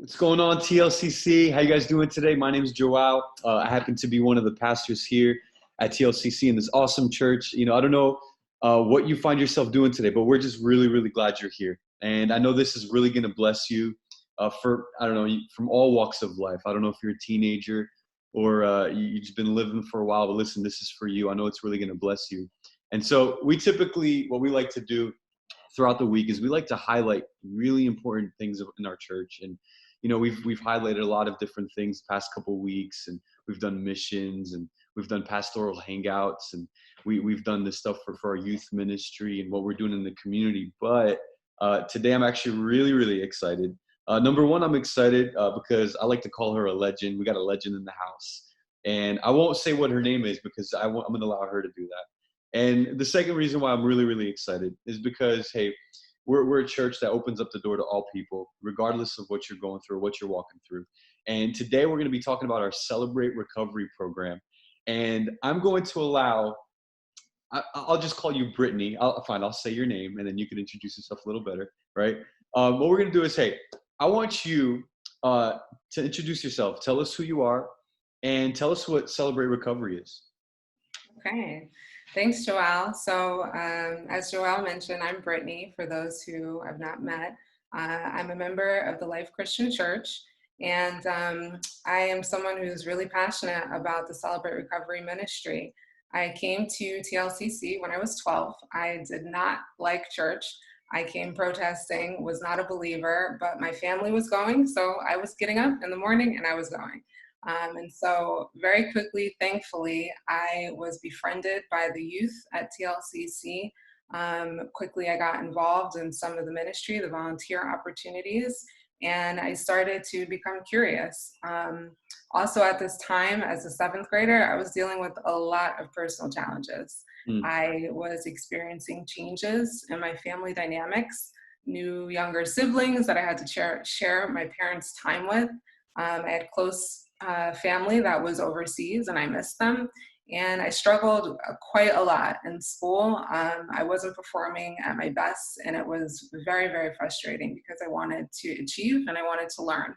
What's going on, TLCC? How you guys doing today? My name is Joao. I happen to be one of the pastors here at TLCC in this awesome church. I don't know what you find yourself doing today, but we're just really, really glad you're here. And I know this is really going to bless you I don't know, from all walks of life. I don't know if you're a teenager or you've just been living for a while, but listen, this is for you. I know it's really going to bless you. And so what we like to do throughout the week is we like to highlight really important things in our church. And we've highlighted a lot of different things the past couple of weeks, and we've done missions, and we've done pastoral hangouts, and we've done this stuff for our youth ministry and what we're doing in the community. But today I'm actually really, really excited. Number one, I'm excited because I like to call her a legend. We got a legend in the house, and I won't say what her name is because I'm going to allow her to do that. And the second reason why I'm really, really excited is because, hey, we're a church that opens up the door to all people, regardless of what you're going through or what you're walking through. And today we're going to be talking about our Celebrate Recovery program. And I'm going to I'll just call you Brittany. I'll say your name, and then you can introduce yourself a little better, right? What we're going to do is, hey, I want you to introduce yourself. Tell us who you are, and tell us what Celebrate Recovery is. Okay, thanks, Joelle. So as Joelle mentioned, I'm Brittany, for those who I've not met. I'm a member of the Life Christian Church, and I am someone who's really passionate about the Celebrate Recovery ministry. I came to TLCC when I was 12. I did not like church. I came protesting, was not a believer, but my family was going, so I was getting up in the morning and I was going. And so very quickly, thankfully, I was befriended by the youth at TLCC. Quickly, I got involved in some of the ministry, the volunteer opportunities, and I started to become curious. Also at this time, as a seventh grader, I was dealing with a lot of personal challenges. I was experiencing changes in my family dynamics, new younger siblings that I had to share my parents' time with. I had close family that was overseas, and I missed them. And I struggled quite a lot in school. I wasn't performing at my best, and it was very, very frustrating because I wanted to achieve and I wanted to learn.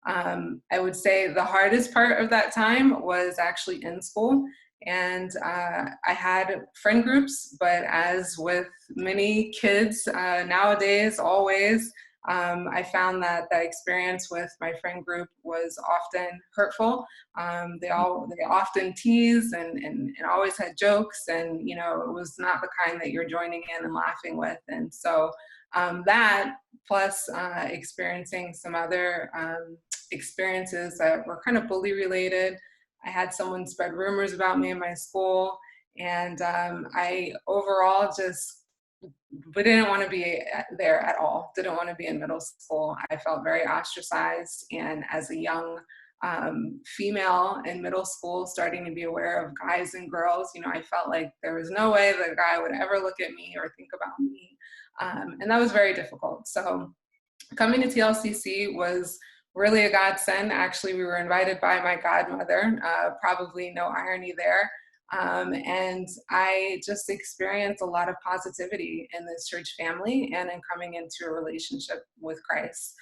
I would say the hardest part of that time was actually in school. And I had friend groups, but as with many kids nowadays, always, I found that experience with my friend group was often hurtful. They often teased and always had jokes, and it was not the kind that you're joining in and laughing with. And so that plus experiencing some other experiences that were kind of bully related. I had someone spread rumors about me in my school, and I overall just didn't want to be there at all. Didn't want to be in middle school. I felt very ostracized, and as a young female in middle school, starting to be aware of guys and girls, I felt like there was no way that a guy would ever look at me or think about me, and that was very difficult. So coming to TLCC was really a godsend. Actually, we were invited by my godmother, probably no irony there. And I just experienced a lot of positivity in this church family and in coming into a relationship with Christ.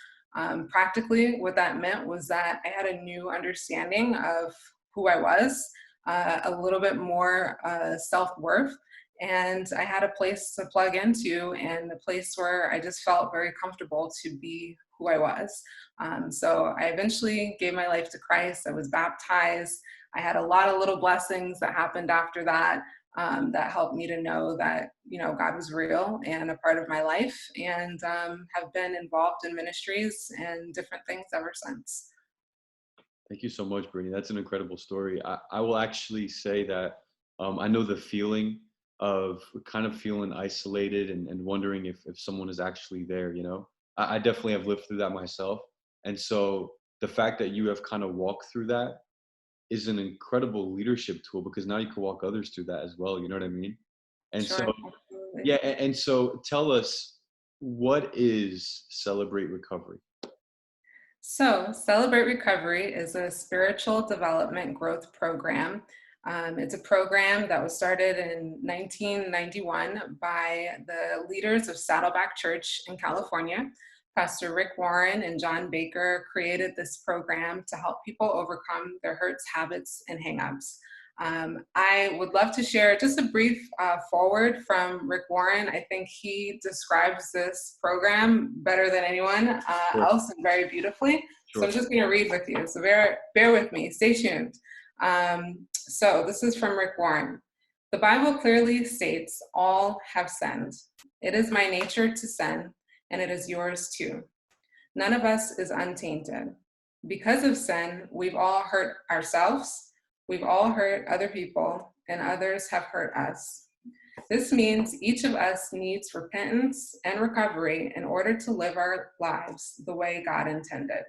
Practically, what that meant was that I had a new understanding of who I was, a little bit more self-worth, and I had a place to plug into and a place where I just felt very comfortable to be who I was. So I eventually gave my life to Christ. I was baptized. I had a lot of little blessings that happened after that that helped me to know that, God was real and a part of my life, and have been involved in ministries and different things ever since. Thank you so much, Brittany. That's an incredible story. I will actually say that I know the feeling of kind of feeling isolated and wondering if someone is actually there, I definitely have lived through that myself. And so the fact that you have kind of walked through that is an incredible leadership tool, because now you can walk others through that as well. You know what I mean? And Sure, so, absolutely. yeah. And so tell us, what is Celebrate Recovery? So, Celebrate Recovery is a spiritual development growth program. It's a program that was started in 1991 by the leaders of Saddleback Church in California. Pastor Rick Warren and John Baker created this program to help people overcome their hurts, habits, and hangups. I would love to share just a brief forward from Rick Warren. I think he describes this program better than anyone Sure. else and very beautifully. So Sure. I'm just going to read with you. So bear with me. Stay tuned. So this is from Rick Warren. The Bible clearly states all have sinned. It is my nature to sin, and it is yours too. None of us is untainted. Because of sin, we've all hurt ourselves, we've all hurt other people, and others have hurt us. This means each of us needs repentance and recovery in order to live our lives the way God intended.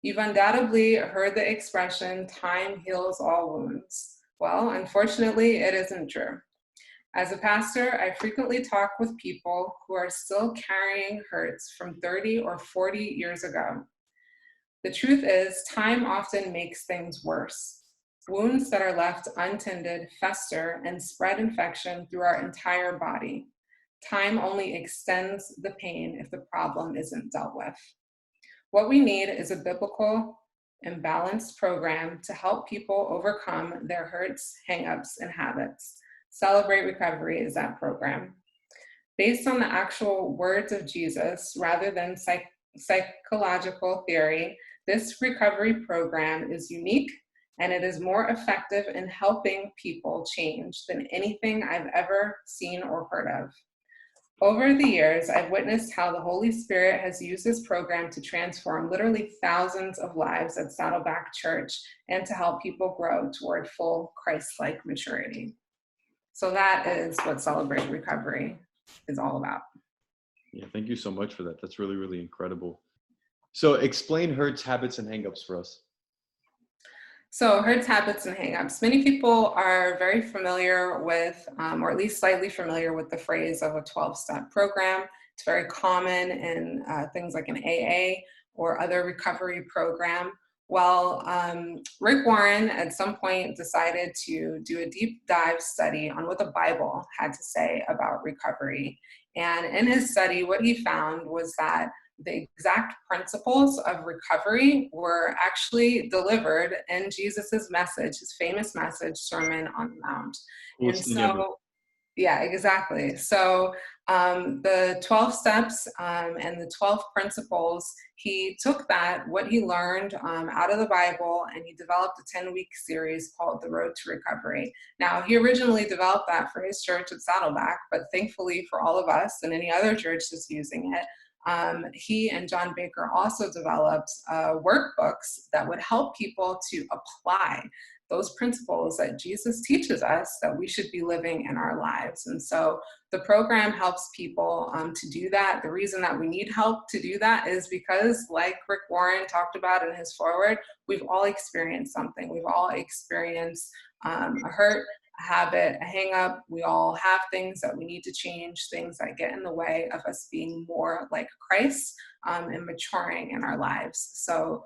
You've undoubtedly heard the expression, time heals all wounds. Well, unfortunately, it isn't true. As a pastor, I frequently talk with people who are still carrying hurts from 30 or 40 years ago. The truth is, time often makes things worse. Wounds that are left untended fester and spread infection through our entire body. Time only extends the pain if the problem isn't dealt with. What we need is a biblical and balanced program to help people overcome their hurts, hangups, and habits. Celebrate Recovery is that program. Based on the actual words of Jesus, rather than psychological theory, this recovery program is unique and it is more effective in helping people change than anything I've ever seen or heard of. Over the years, I've witnessed how the Holy Spirit has used this program to transform literally thousands of lives at Saddleback Church and to help people grow toward full Christ-like maturity. So that is what Celebrate Recovery is all about. Yeah, thank you so much for that. That's really, really incredible. So explain hurts, habits, and hangups for us. So hurts, habits, and hangups. Many people are very familiar with, or at least slightly familiar with the phrase of a 12-step program. It's very common in things like an AA or other recovery program. Well, Rick Warren at some point decided to do a deep dive study on what the Bible had to say about recovery. And in his study, what he found was that the exact principles of recovery were actually delivered in Jesus's message, his famous message, Sermon on the Mount. Coolest thing ever. Yeah, exactly. So the 12 steps and the 12 principles, he took that, what he learned out of the Bible, and he developed a 10-week series called The Road to Recovery. Now, he originally developed that for his church at Saddleback, but thankfully for all of us and any other church that's using it, he and John Baker also developed workbooks that would help people to apply those principles that Jesus teaches us that we should be living in our lives. And so the program helps people to do that. The reason that we need help to do that is because, like Rick Warren talked about in his foreword, we've all experienced something. We've all experienced a hurt, a habit, a hang up. We all have things that we need to change, things that get in the way of us being more like Christ and maturing in our lives. So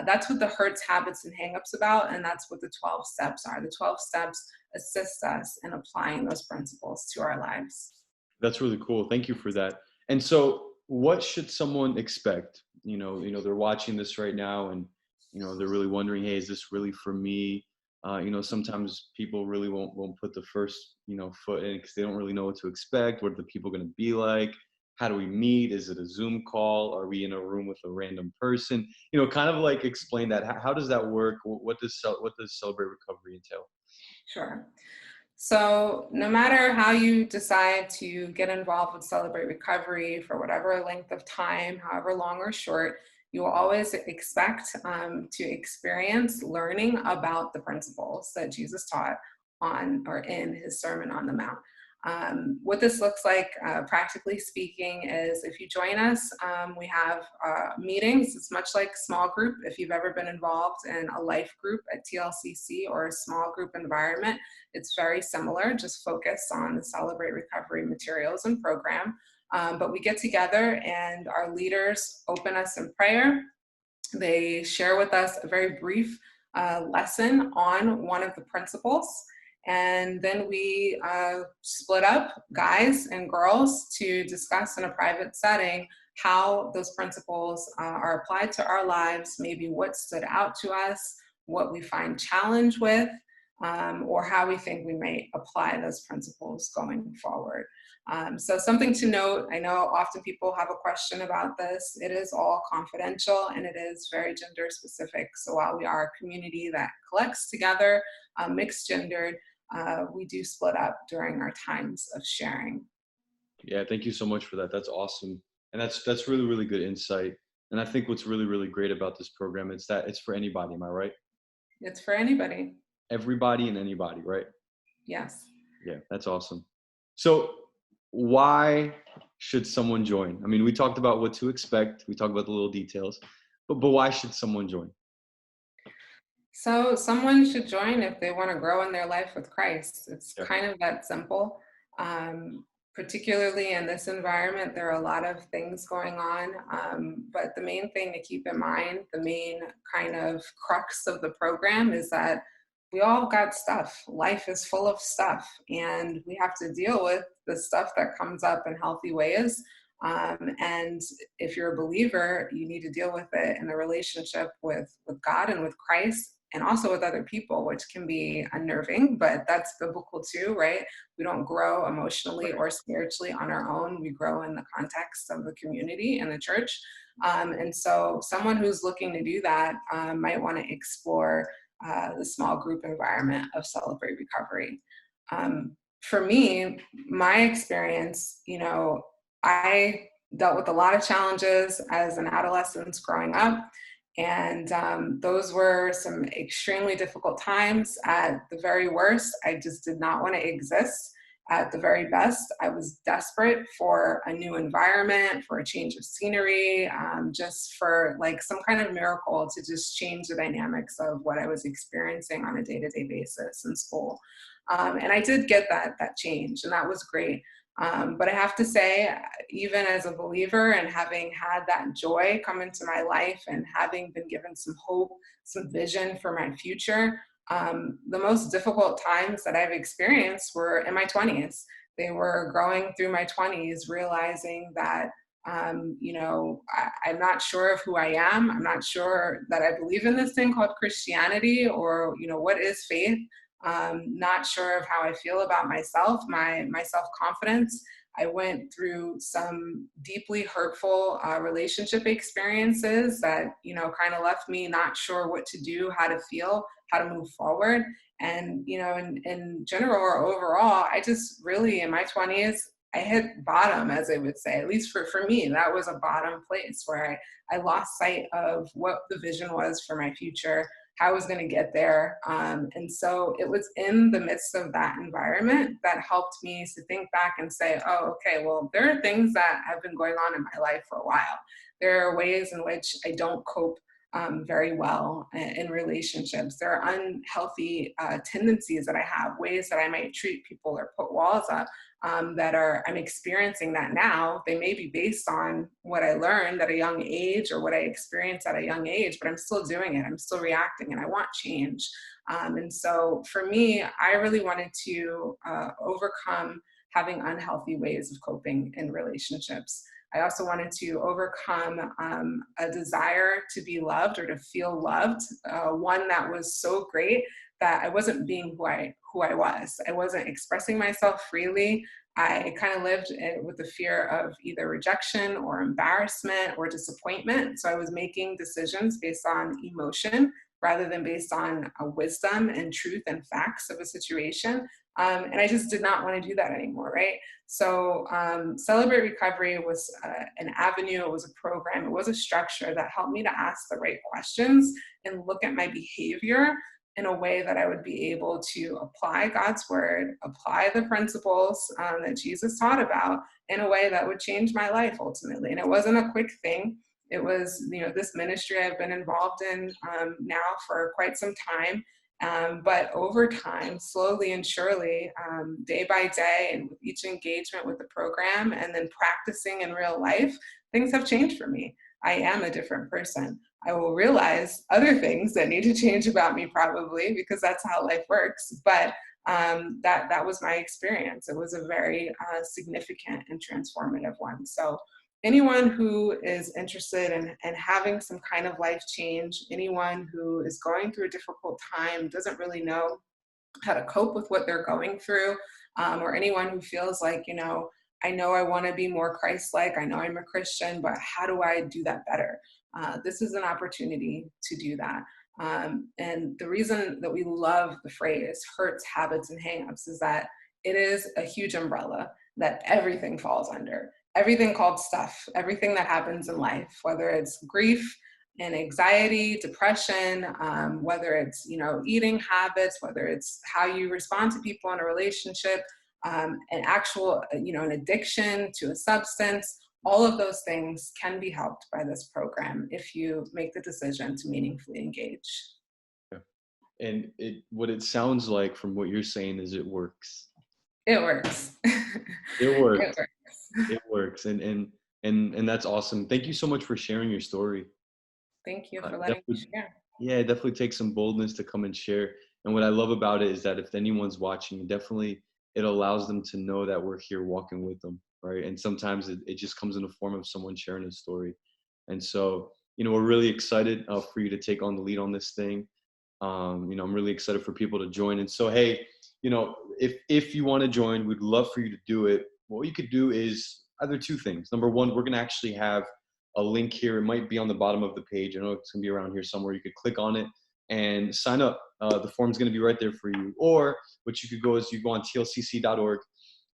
that's what the hurts, habits, and hangups about, and that's what the 12 steps are. The 12 steps assist us in applying those principles to our lives. That's really cool. Thank you for that. And so what should someone expect? They're watching this right now and, they're really wondering, hey, is this really for me? Sometimes people really won't put the first, foot in because they don't really know what to expect. What are the people going to be like? How do we meet? Is it a Zoom call? Are we in a room with a random person? Kind of like explain that. How does that work? What does Celebrate Recovery entail? Sure. So no matter how you decide to get involved with Celebrate Recovery for whatever length of time, however long or short, you will always expect to experience learning about the principles that Jesus taught on or in his Sermon on the Mount. What this looks like, practically speaking, is if you join us, we have meetings. It's much like small group. If you've ever been involved in a life group at TLCC or a small group environment, it's very similar, just focused on the Celebrate Recovery materials and program. But we get together and our leaders open us in prayer. They share with us a very brief lesson on one of the principles. And then we split up, guys and girls, to discuss in a private setting how those principles are applied to our lives, maybe what stood out to us, what we find challenge with, or how we think we may apply those principles going forward. So something to note, I know often people have a question about this. It is all confidential and it is very gender specific. So while we are a community that collects together, mixed gendered, we do split up during our times of sharing. Yeah, thank you so much for that. That's awesome. And that's really, really good insight. And I think what's really, really great about this program is that it's for anybody. Am I right? It's for anybody. Everybody and anybody, right? Yes. Yeah, that's awesome. So why should someone join? I mean, we talked about what to expect. We talked about the little details, but why should someone join? So someone should join if they want to grow in their life with Christ. It's Yeah. kind of that simple. Um, Particularly in this environment, there are a lot of things going on. But the main thing to keep in mind, the main kind of crux of the program is that we all got stuff. Life is full of stuff, and we have to deal with the stuff that comes up in healthy ways. And if you're a believer, you need to deal with it in the relationship with God and with Christ, and also with other people, which can be unnerving, but that's biblical too, right? We don't grow emotionally or spiritually on our own. We grow in the context of the community and the church. And so someone who's looking to do that might want to explore the small group environment of Celebrate Recovery. For me, my experience, I dealt with a lot of challenges as an adolescent growing up. And those were some extremely difficult times. At the very worst, I just did not want to exist. At the very best, I was desperate for a new environment, for a change of scenery, just for like some kind of miracle to just change the dynamics of what I was experiencing on a day-to-day basis in school. And I did get that change, and that was great. But I have to say, even as a believer and having had that joy come into my life and having been given some hope, some vision for my future, the most difficult times that I've experienced were in my 20s. They were growing through my 20s, realizing that, I'm not sure of who I am. I'm not sure that I believe in this thing called Christianity, or, what is faith. Not sure of how I feel about myself, my self-confidence. I went through some deeply hurtful relationship experiences that, kind of left me not sure what to do, how to feel, how to move forward. And, in general or overall, I just really, in my 20s, I hit bottom, as I would say, at least for me, that was a bottom place where I lost sight of what the vision was for my future, how I was going to get there. And so it was in the midst of that environment that helped me to think back and say, oh, okay, well, there are things that have been going on in my life for a while. There are ways in which I don't cope very well in relationships. There are unhealthy tendencies that I have, ways that I might treat people or put walls up I'm experiencing that now. They may be based on what I learned at a young age or what I experienced at a young age, but I'm still doing it. I'm still reacting, and I want change. And so for me, I really wanted to overcome having unhealthy ways of coping in relationships. I also wanted to overcome a desire to be loved or to feel loved, one that was so great that I wasn't being who I was. I wasn't expressing myself freely. I kind of lived with the fear of either rejection or embarrassment or disappointment. So I was making decisions based on emotion rather than based on wisdom and truth and facts of a situation. And I just did not want to do that anymore, right? So Celebrate Recovery was an avenue, it was a program, it was a structure that helped me to ask the right questions and look at my behavior in a way that I would be able to apply God's word, apply the principles that Jesus taught about in a way that would change my life ultimately. And it wasn't a quick thing. It was, this ministry I've been involved in now for quite some time. But over time, slowly and surely, day by day, and with each engagement with the program and then practicing in real life, things have changed for me. I am a different person. I will realize other things that need to change about me probably, because that's how life works. But that was my experience. It was a very significant and transformative one. So anyone who is interested in having some kind of life change, anyone who is going through a difficult time, doesn't really know how to cope with what they're going through, or anyone who feels like, I know I want to be more Christ-like, I know I'm a Christian, but how do I do that better? This is an opportunity to do that. And the reason that we love the phrase hurts, habits, and hangups is that it is a huge umbrella that everything falls under. Everything called stuff, everything that happens in life, whether it's grief and anxiety, depression, whether it's eating habits, whether it's how you respond to people in a relationship, an actual an addiction to a substance. All of those things can be helped by this program if you make the decision to meaningfully engage. Yeah. And what it sounds like from what you're saying is it works. It works. It It works. works. It works. And that's awesome. Thank you so much for sharing your story. Thank you for letting me Definitely, share. yeah, it definitely takes some boldness to come and share. And what I love about it is that if anyone's watching, definitely it allows them to know that we're here walking with them, right? And sometimes it just comes in the form of someone sharing a story. And so, we're really excited for you to take on the lead on this thing. I'm really excited for people to join. And so, hey, if you want to join, we'd love for you to do it. What you could do is either two things. Number one, we're going to actually have a link here. It might be on the bottom of the page. I know it's going to be around here somewhere. You could click on it and sign up. The form's going to be right there for you. Or what you could go is you go on tlcc.org.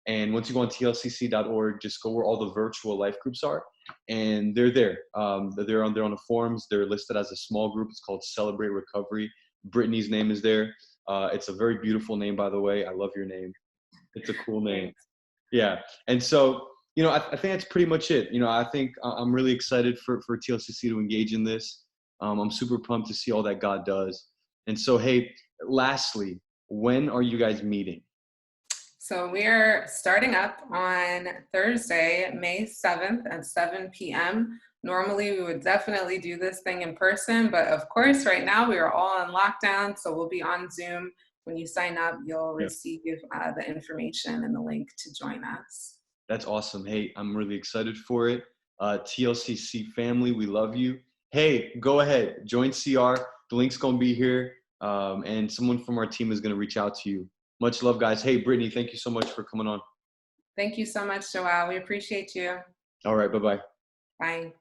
And once you go on tlcc.org, just go where all the virtual life groups are. And they're there. They're on the forums. They're listed as a small group. It's called Celebrate Recovery. Brittany's name is there. It's a very beautiful name, by the way. I love your name. It's a cool name. Yeah. And so, I think that's pretty much it. I think I'm really excited for TLCC to engage in this. I'm super pumped to see all that God does. And so, hey, lastly, when are you guys meeting? So we're starting up on Thursday, May 7th at 7 p.m. Normally, we would definitely do this thing in person, but of course, right now we are all on lockdown, so we'll be on Zoom. When you sign up, you'll receive the information and the link to join us. That's awesome. Hey, I'm really excited for it. TLCC family, we love you. Hey, go ahead, join CR. The link's going to be here, and someone from our team is going to reach out to you. Much love, guys. Hey, Brittany, thank you so much for coming on. Thank you so much, Joelle. We appreciate you. All right, bye-bye. Bye.